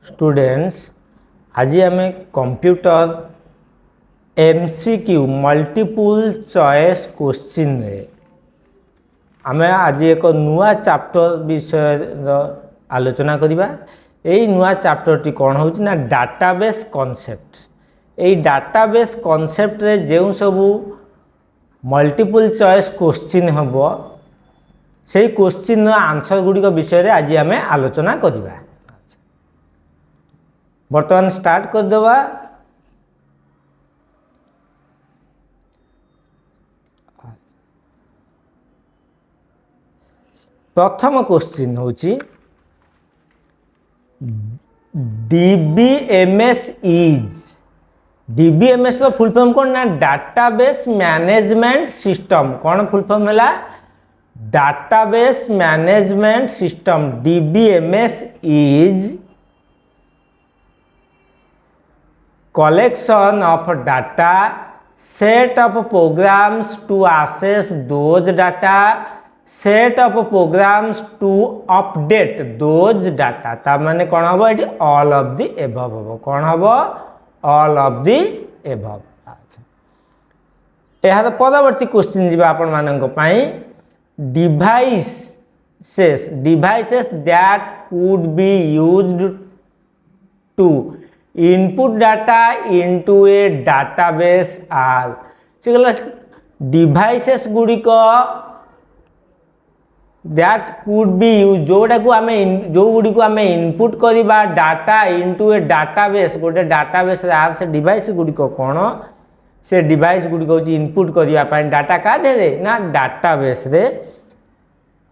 Students आज आम computer MCQ multiple choice question रे आम आज एक नुआ चैप्टर विषय आलोचना करिबा। एई नुआ चैप्टर टी कौन हो ना डाटाबेस कॉन्सेप्ट। एई डाटाबेस कॉन्सेप्ट रे जेउ सबू मल्टीपल चॉइस क्वेश्चन हबो से क्वेश्चन आंसर गुड़िक विषय रे आज आम आलोचना करिबा। बर्तमान स्टार्ट कर देवा। प्रथम क्वेश्चन होची डीबीएमएस इज डीबीएमएस रो फुल फॉर्म कौन ना डाटाबेस मैनेजमेंट सिस्टम। कौन फुल फॉर्म है? Database management system. DBMS is collection of data, set of programs to access those data, set of programs to update those data। ता माने कौन हम ये all of the above हम कौन हम all of the above। अच्छा यह परवर्ती क्वेश्चन जी आपण मानक पाई devices that could be used to input data into a database are devices गुड़िक that could be used जोटा को आमे जो गुड़िक आमे इनपुट करिबा डाटा इनटू ए डाटाबेस गोटे डाटाबेस रे से डिवाइस गुड़िक कौन से डिवाइस गुड़िक होची इनपुट करिबा पई डाटा का दे ना डाटाबेस रे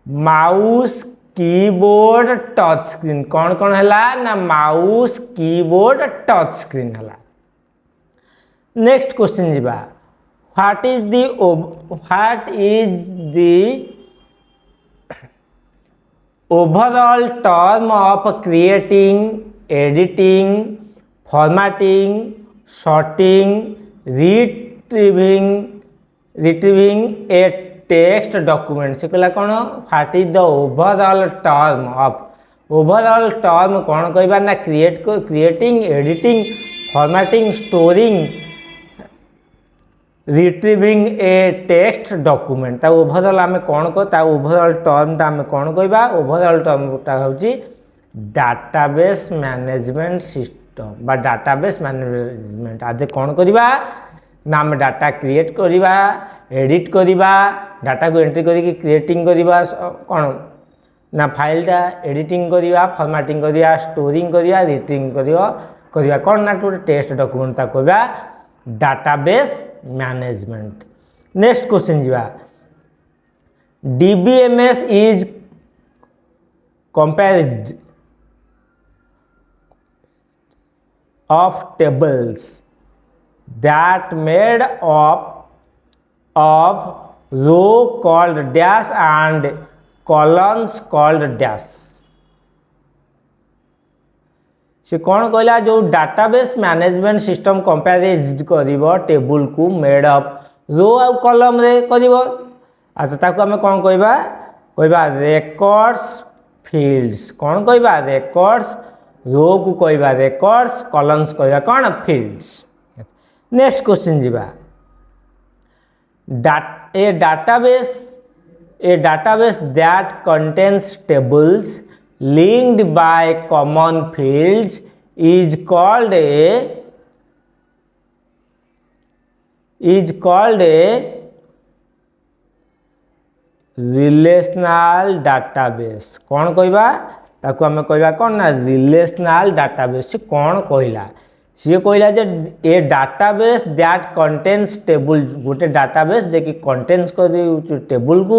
माउस कीबोर्ड टच स्क्रीन। कौन कौन है ना माउस कीबोर्ड टच स्क्रीन है। नेक्स्ट क्वेश्चन जीवा what is the overall term of creating editing formatting sorting retrieving A text document से कहला कौन what is the overall term of overall term कौन कहबा ना creating editing formatting storing retrieving ए text document. ता overall आम कौन कह ओवरऑल टर्म टा आम कौन कहबा ओवरऑल टर्म टा होची डाटाबेस मैनेजमेंट सिस्टम बा डाटाबेस मैनेजमेंट। आज कौन करबा ना आम डाटा क्रिएट करबा एडिट करबा डाटा को एंट्री करके क्रिएटिंग करबा कौन ना फाइलटा एडिटिंग करबा फॉर्मेटिंग करबा स्टोरिंग करबा रिट्रीविंग करबा कौन ना टू टेक्स्ट डॉक्यूमेंट ता कहबा डाटाबेस मैनेजमेंट। नेक्स्ट क्वेश्चन जीवा DBMS is comprised of tables that made up of row called dash and columns called dash। से कौन कहला जो डाटाबेस मैनेजमेंट सिस्टम कंपेरिज करिवो टेबल को मेड अप रो आ कॉलम रे करिवो। अच्छा ताको हमें कौन कहबा रेकॉर्ड्स फील्ड्स। कौन कहबा रेकॉर्ड्स रो को कहबा रेकॉर्ड्स कॉलम्स कहबा कौन फील्ड्स। नेक्स्ट क्वेश्चन जीवा ए database that contains tables linked by common fields is called a relational database। कौन कहबा ताको हमें कहबा कौन ना रिलेशनल डाटाबेस। कौन कहला सी कहला जे a database that contains table गोटे डाटाबेस जे कि कंटेन्स कर टेबल को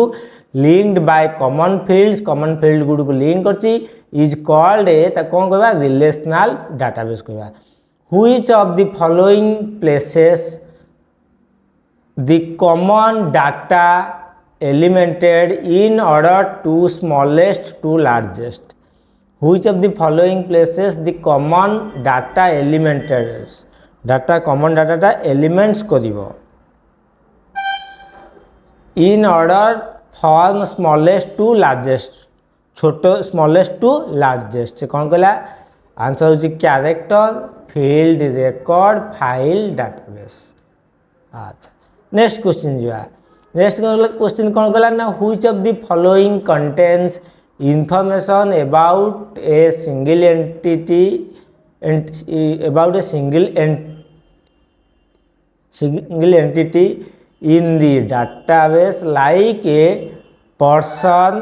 लिंक्ड बाय कॉमन फील्ड गुड को लिंक करची इज कॉल्ड ए ता कौन कहबा रिलेशनल डाटाबेस कहबा। Which of the following places the common data elements in order to smallest to largest. Which of the following places the common data elemented common data टा elements करिवो in order from smallest to largest छोट smallest to largest से कौन कहला answer होची character field record file database. अच्छा next question जीवा। Next question कौन कला ना which of the following contains information about a single entity about a single entity in the database like a person,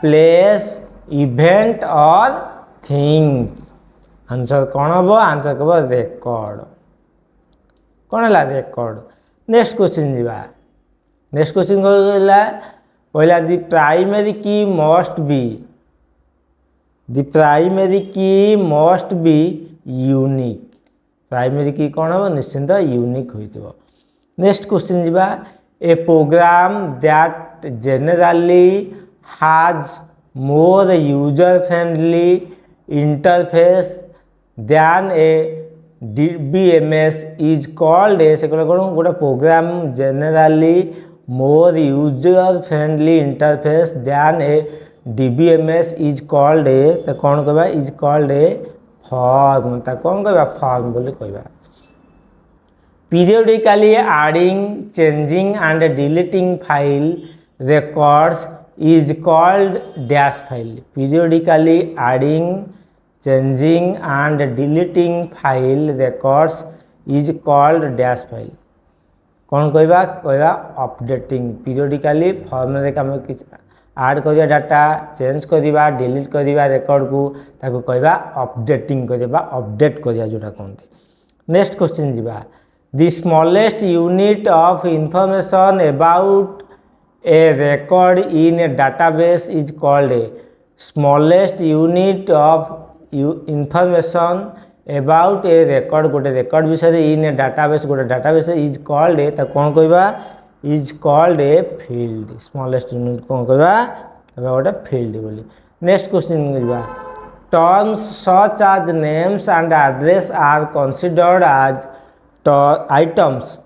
place, event or thing। Answer कौन हम? Answer कब record. कौन है record. Next question जीवा। Next question कहला the primary key must be the primary key must be unique. Primary key कौन हम? निश्चिंत यूनिक होइतिबो। नेक्स्ट क्वेश्चन जीवा। A program that generally has more user friendly interface than a DBMS is called a से कौन गोटे program generally more user friendly interface than a DBMS is called ए तो कौन कहबा? Is called A form. ता कौन कहबा? फॉर्म बोली कहबा। Periodically adding changing and deleting file records is called dash file। periodically adding changing and deleting file records is called dash file। कौन कहबा? कहबा अपडेटिंग। पीरियडिकली फॉर्म रे हम आड करिया डाटा चेंज करिया डिलीट करिया रेकॉर्ड को ताको कहबा अपडेटिंग करिया अपडेट करिया जोटा कहते। नेक्स्ट क्वेश्चन जीवा। The smallest unit of information about A record in A database is called A. Smallest unit of information about A record गोटे रेकॉर्ड विषय इन ए डाटाबेस गोटे डाटाबेस इज कॉल्ड ए तो कौन कहबा? Is called a field. Smallest unit कौन कहबा? गोटे field बोली। नेक्स्ट क्वेश्चन कहबा। Terms such as names and address are considered as items.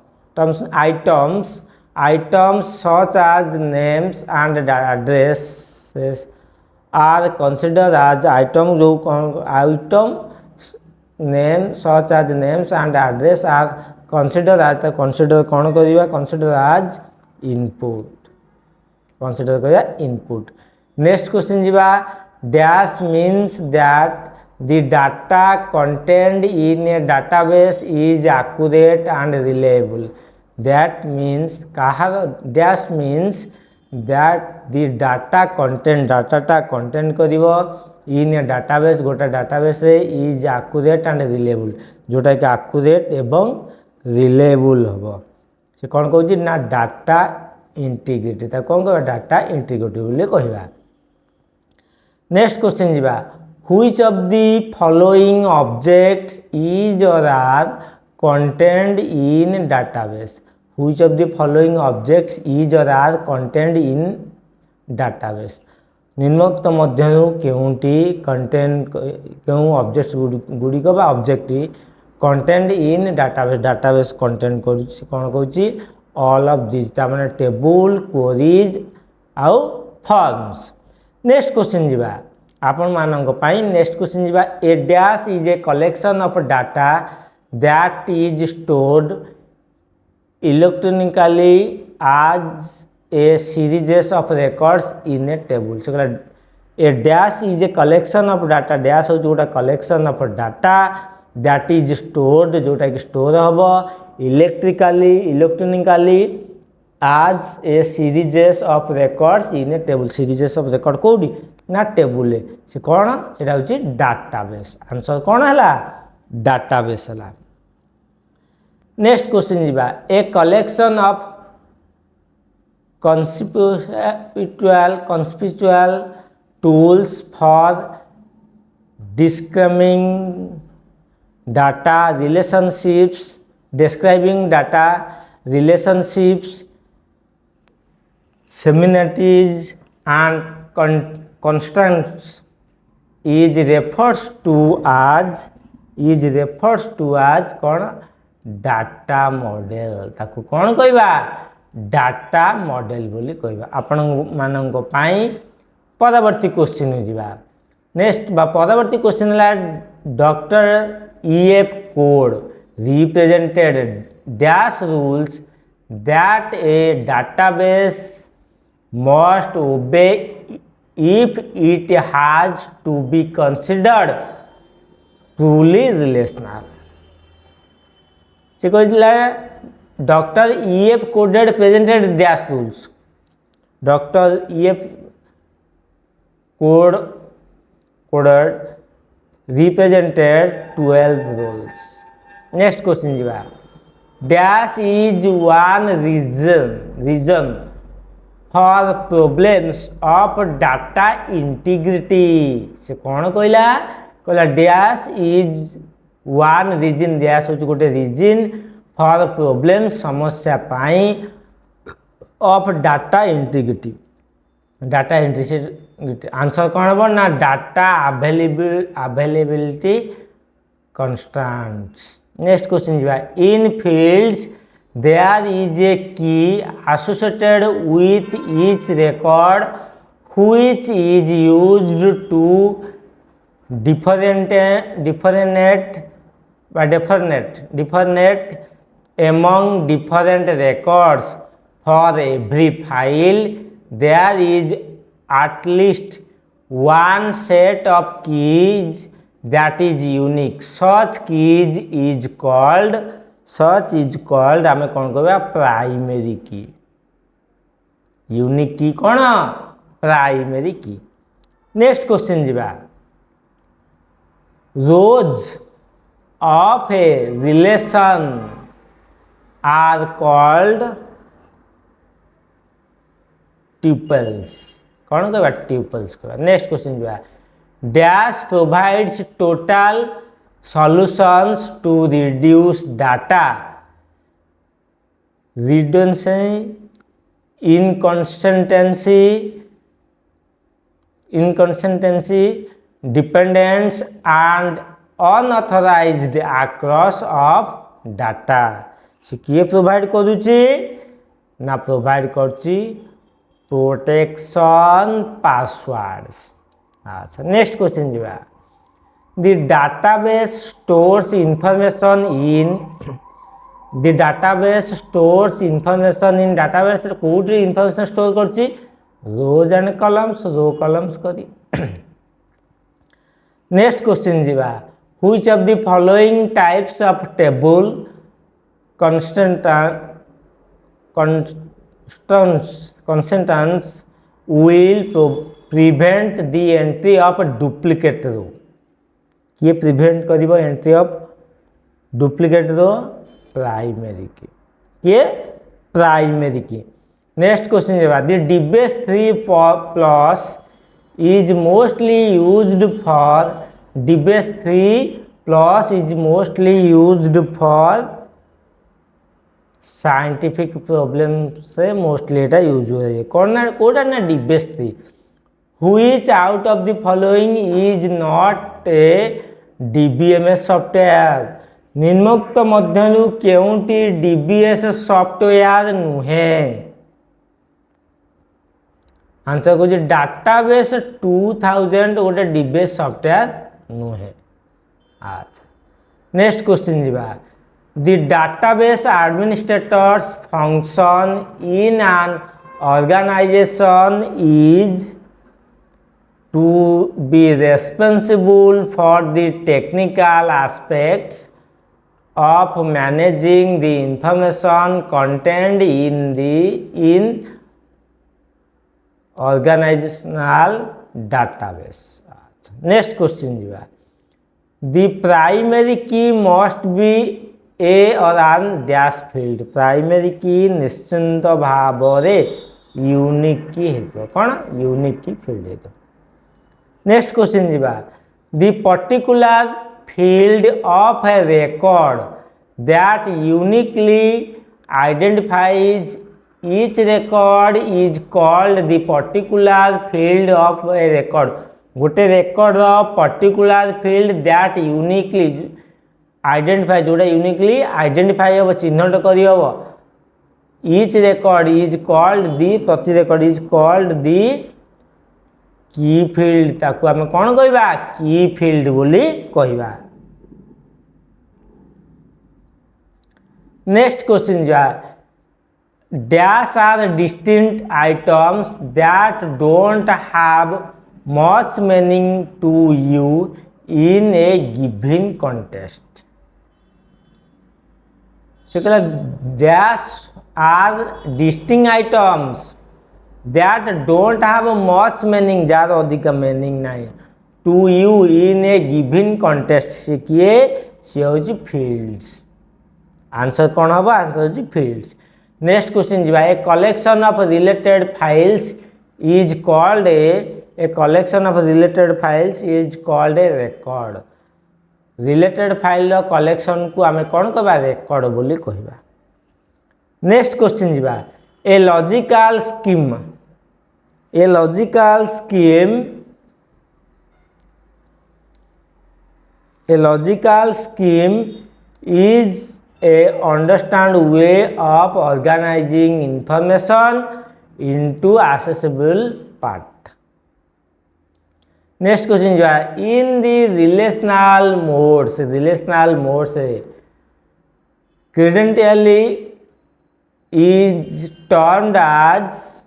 Items such as names and addresses are considered as item। जो item name such as names and address are considered as तो consider कौन करिया? consider as input। consider करिया input। next question जीवा। dash means that the data contained in a database is accurate and reliable। that means dash means that the data content data content करिवो in a database गोटा database रे is accurate and reliable जोटा कि accurate एवं reliable हबो। से कौन कहूँ ना डाटा इंटीग्रिटी ता कौन कहबा? डाटा इंटीग्रिटी बोली कहबा। नेक्स्ट क्वेश्चन जीवा। Which of the following objects is और are contained in database। which of the following objects is or are contained in database। निम्नोक्त मध्यनु केउंटी कंटेंट केउ ऑब्जेक्ट्स गुडी को बा object content in database database content करूची कोन कहूची? ऑल ऑफ दिस ता माने टेबल क्वेरीज आउ फॉर्म्स। नेक्स्ट क्वेश्चन जीवा आपण मानक पई। नेक्स्ट क्वेश्चन जीवा। A dash is a collection of data that is stored electronically as a series of records in a table। so a dash is a collection of data। dash हो जोटा collection of data that is stored जोटा कि store हबो electronically as a series of records in a table। series of record कोडी ना table से कौन सेटा होची डाटाबेस। आंसर कौन हला? डाटाबेस हला। नेक्स्ट क्वेश्चन जीवा। A collection of conceptual tools for describing data relationships semanticities and constraints is refers to as कौन? Data model. ताकू कौन कहबा? डाटा मॉडल बोली कहबा। आपण मानक पई परवर्ती क्वेश्चन जीवा। नेक्स्ट बा परवर्ती question La Dr. E.F. Code represented dash rules that a database must obey if it has to be considered truly relational. से कहला doctor E.F. Coded presented dash rules. Doctor E.F. Coded represented 12 rules. Next question ଯିବା. Dash is one reason for problems of data integrity. से कौन कहला dash is one reason. dash होची गोटे reason for problem समस्या पाई of data integrity. Data integrity answer कौन हम ना data availability constraints. Next question जी in fields there is a key associated with each record which is used to different among different records for every file. There is at least one set of keys that is unique. Such keys is called आमे कौन कहबा primary की. Unique की कौन primary की. Next question जीवा. Rows of a relation are called tuples. कौन कहबा ट्यूपल्स कहबा. नेक्स्ट क्वेश्चन जो dash provides total solutions to reduce data redundancy inconsistency dependence and unauthorized across of data. से किए प्रोवाइड करुची ना प्रोवाइड करुची प्रोटेक्शन पासवर्ड्स. अच्छा नेक्स्ट क्वेश्चन जी the database stores information in database कोड इंफॉर्मेशन स्टोर करची रोज एंड कॉलम्स रो कॉलम्स करी. नेक्स्ट क्वेश्चन जी which of the following types of table constants will prevent the entry of duplicate row. ये prevent करिबो entry of duplicate row primary की. ये primary की. नेक्स्ट क्वेश्चन जवाब the DBase 3 plus is mostly used for DBase 3 plus is mostly used for scientific problem से mostly एटा use हो है. कोटा ना DBase 3. Which out of the following is not a DBMS software. निम्नोक्त मध्यनु केउंटी DBS सॉफ्टवेयर नुहे. आंसर को डाटाबेस 2000 गोटे DBS सॉफ्टवेयर नुहे. अच्छा नेक्स्ट क्वेश्चन जीवा. The database administrator's function in an organization is to be responsible for the technical aspects of managing the information contained in organizational database. Next question जी the primary key must be a और an dash field. Primary की निश्चिंत भाव unique की हेतु कौन unique key field हेतु. Next question जी the particular field of a record that uniquely identifies each record is called the particular field of a record. गोटे record particular field that uniquely identify जोटा uniquely identify हम चिन्हट कर each record is called the प्रति record is called दी की field ताकू आम कौन कहवा की फील्ड बोली कहवा। नेक्स्ट क्वेश्चन जा dash are distinct items that don't have much meaning to you in a given context. से कहला dash are distinct items that don't have much meaning जार अधिक मीनिंग ना to you in a given context से किए सी हूँ fields. Answer कौन हम आंसर हूँ फील्ड्स। नेक्स्ट क्वेश्चन जी a collection of related files is called a collection of related files is called a record. Related file collection को आम कौन कहवा रेकॉर्ड बोली कहवा। नेक्स्ट क्वेश्चन जी a logical scheme is a understand way of organizing information into accessible part. Next question जो है in the relational modes credentially is termed as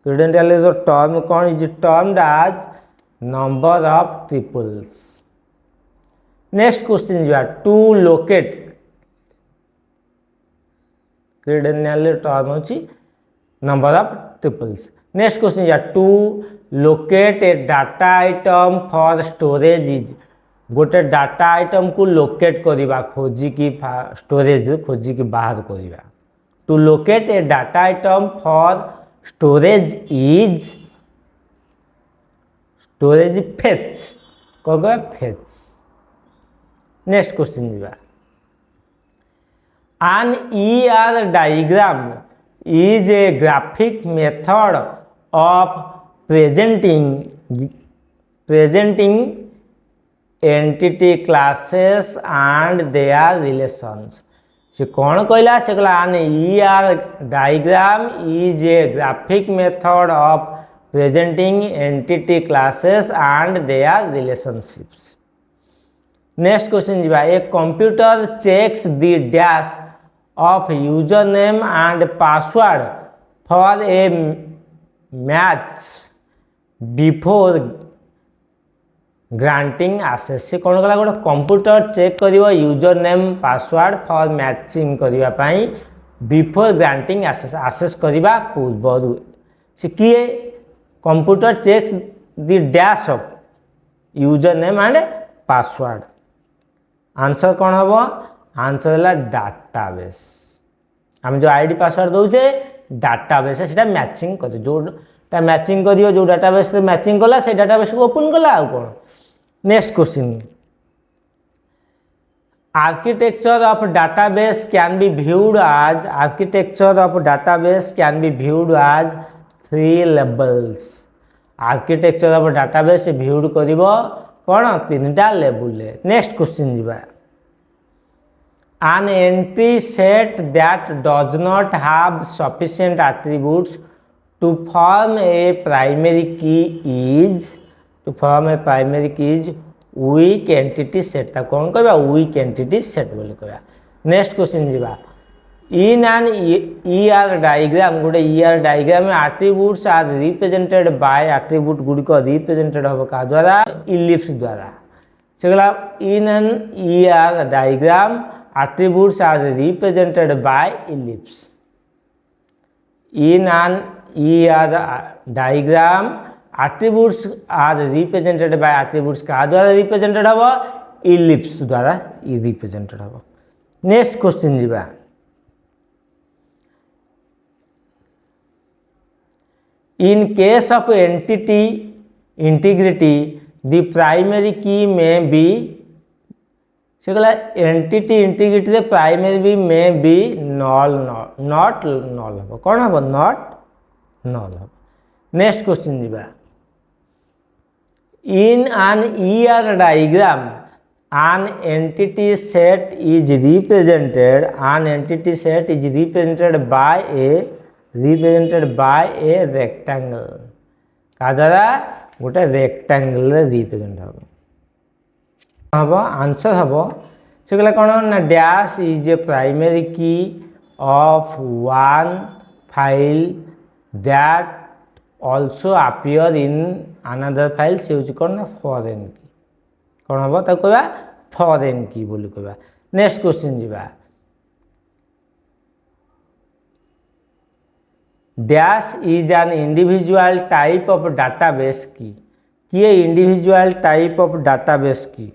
credential is a term is termed as number of triples. Next question जो है to locate credential term होची number of triples. Next question जो है to locate a data item for storage is गोटे data item को locate करवा खोजी की स्टोरेज खोजी की बाहर करवा। To locate a data item for storage fetch कह फेच। नेक्स्ट क्वेश्चन जीवा an ER diagram is a graphic method of presenting entity classes and their relations. से कौन कहला से कहला an ER diagram is a graphic method of presenting entity classes and their relationships. Next question जीवा a computer checks the dash of username and password for a match before granting access. से कौन कला गोटे computer check करिवो user name password for matching करिवा पई before granting access करिवा पूर्व से किए computer checks the dash of user name and password. Answer कौन हम आंसर है डाटाबेस। आम जो आईडी पासवर्ड दौचे डाटाबेस से मैचिंग कर जोटा मैचिंग कर जो डाटाबेस मैचिंग कला से डाटाबेस को ओपन कला आउ कौन। Next question architecture of database can be viewed as 3 levels. Architecture of database viewed कर कौन 3टा लेवल। नेक्स्ट क्वेश्चन जीवा an entry set that does not have sufficient attributes to form a primary key is weak entity set। कौन कहबा weak entity set बोली कहबा। Next question जीवा in an ER diagram गोटे ER diagram में attributes are represented by attribute गुडी को represented होबो का द्वारा ellipse द्वारा। सेगला in an ER diagram attributes are represented by ellipse. In an ER diagram attributes are represented by attributes का द्वारा represented होबो ellipse द्वारा represented होबो। नेक्स्ट क्वेश्चन जीवा in case of entity integrity the primary key may be से कहला entity integrity रे primary भी मे बी नॉट नॉल हम कौन हम नॉट नॉल हम। नेक्स्ट क्वेश्चन जीवा in an ER diagram an entity set is represented by a rectangle का द्वारा गोटे रेक्टांगल रिप्रेजेंट हम आंसर हम से कहला कौन ना डैश इज ए प्राइमरी की of one file that also appear in another file से हूँ कौन ना फॉरेन की कौन हम ताको कहबा फॉरेन की बोली कहबा। नेक्स्ट क्वेश्चन जीवा dash is an individual type of database की किए इंडिविजुअल टाइप ऑफ डाटाबेस की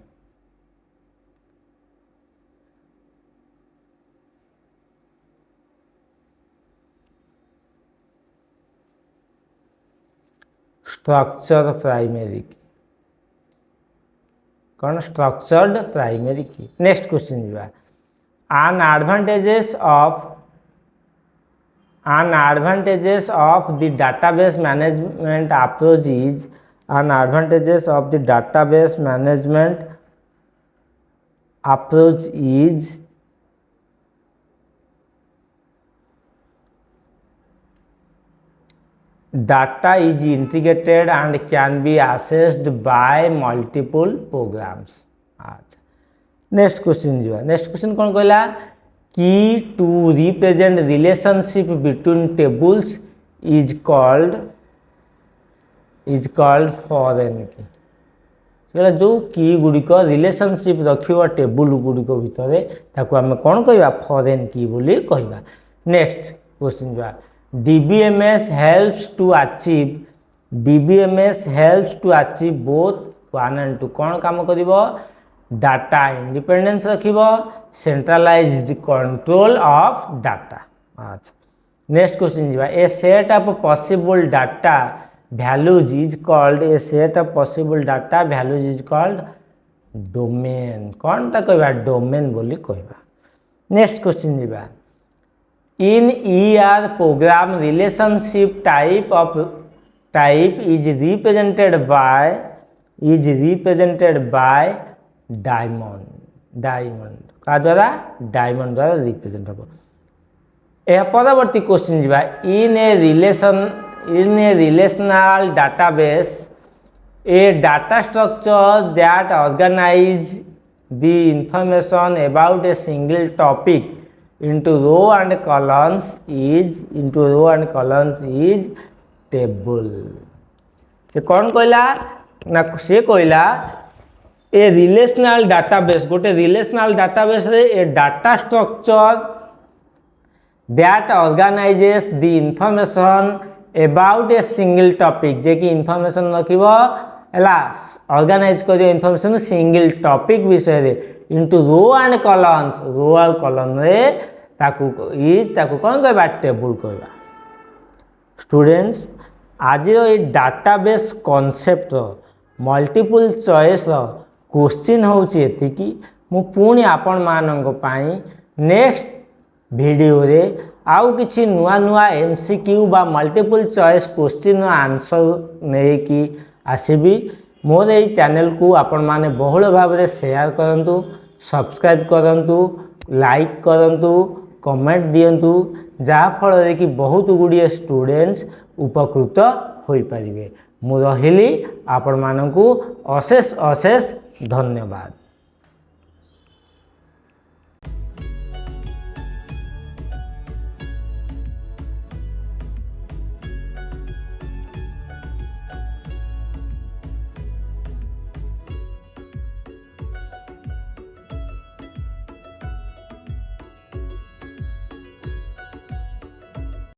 स्ट्रक्चर प्राइमरी की कौन स्ट्रक्चर्ड प्राइमरी की। नेक्स्ट क्वेश्चन जीवा an advantages of the database management approach is an advantages of the database management approach is data is integrated and can be accessed by multiple programs। अच्छा next question जीवा next question कौन कहला key to represent relationship between tables is called foreign key कहला जो की गुड़िक relationship रखिबा table गुड़िक भितर ताको आम कौन कहबा फॉरेन की बोली कहबा। नेक्स्ट क्वेश्चन जीवा DBMS helps to achieve both 1 and 2 कौन काम करिवो डाटा इंडिपेंडेंस रखिवो सेंट्रलाइज्ड कंट्रोल ऑफ डाटा। अच्छा नेक्स्ट क्वेश्चन जीवा a set of possible data values is called a set of possible data values is called domain कौन ता कहबा domain बोली कहबा। नेक्स्ट क्वेश्चन जीवा in ER program relationship type is represented by diamond का द्वारा diamond द्वारा रिप्रेजेंट हम। यह परवर्ती क्वेश्चन जीवा in a relational database a data structure that organize the information about a single topic into row and columns is table। से कौन कहला ना से कहला ए रिलेशनल डाटाबेस गोटे रिलेशनल डाटाबेस रे a data structure that organises the information about a single topic जे कि इंफॉर्मेशन रखिबो एला ऑर्गेनाइज करियो इंफॉर्मेशन सिंगल टॉपिक विषय रे इनटू रो एंड कॉलम्स रो और कॉलम रे ताकू कौन कहबा टेबल कहबा। स्टूडेंट्स आज ये database concept multiple choice question होची एतिकी मु पुणी आपण मानंग पाई नेक्स्ट वीडियो रे आउ किछि नुआ नुआ एमसीक्यू बा मल्टीपल चॉइस क्वेश्चन आंसर नै कि आसीबी मोर ये चैनल को आपण माने बहुल भाव में शेयर करंतु सब्सक्राइब करंतु लाइक करंतु कमेंट दियंतु जहाँ फल कि बहुत गुड़िए स्टूडेंट्स उपकृत हो पारिबे। मु रहिली आपण मानकु अशेष अशेष धन्यवाद।